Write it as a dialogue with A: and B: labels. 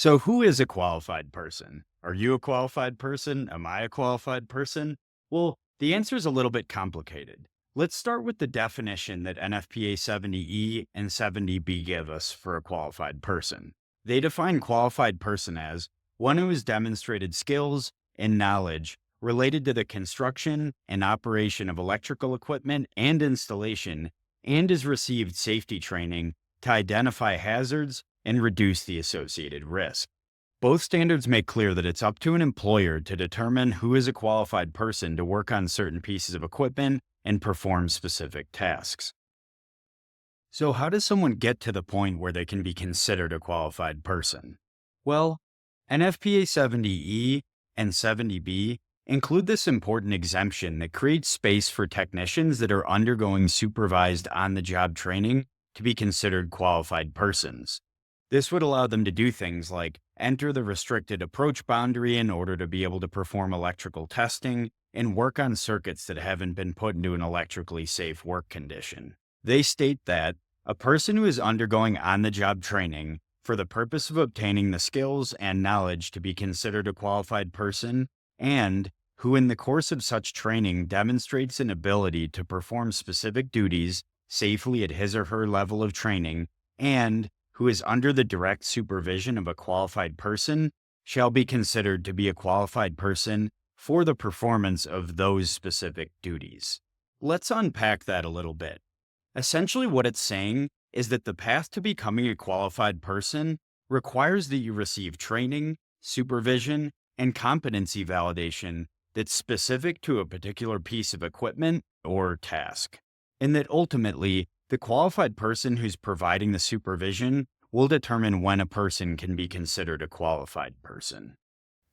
A: So, who is a qualified person? Are you a qualified person? Am I a qualified person? Well, the answer is a little bit complicated. Let's start with the definition that NFPA 70E and 70B give us for a qualified person. They define qualified person as one who has demonstrated skills and knowledge related to the construction and operation of electrical equipment and installation, and has received safety training to identify hazards and reduce the associated risk. Both standards make clear that it's up to an employer to determine who is a qualified person to work on certain pieces of equipment and perform specific tasks. So, how does someone get to the point where they can be considered a qualified person? Well, NFPA 70E and 70B include this important exemption that creates space for technicians that are undergoing supervised on the job training to be considered qualified persons. This would allow them to do things like enter the restricted approach boundary in order to be able to perform electrical testing and work on circuits that haven't been put into an electrically safe work condition. They state that a person who is undergoing on the job training for the purpose of obtaining the skills and knowledge to be considered a qualified person, and who in the course of such training demonstrates an ability to perform specific duties safely at his or her level of training, and who is under the direct supervision of a qualified person, shall be considered to be a qualified person for the performance of those specific duties. Let's unpack that a little bit. Essentially, what it's saying is that the path to becoming a qualified person requires that you receive training, supervision, and competency validation that's specific to a particular piece of equipment or task. And that ultimately, the qualified person who's providing the supervision will determine when a person can be considered a qualified person.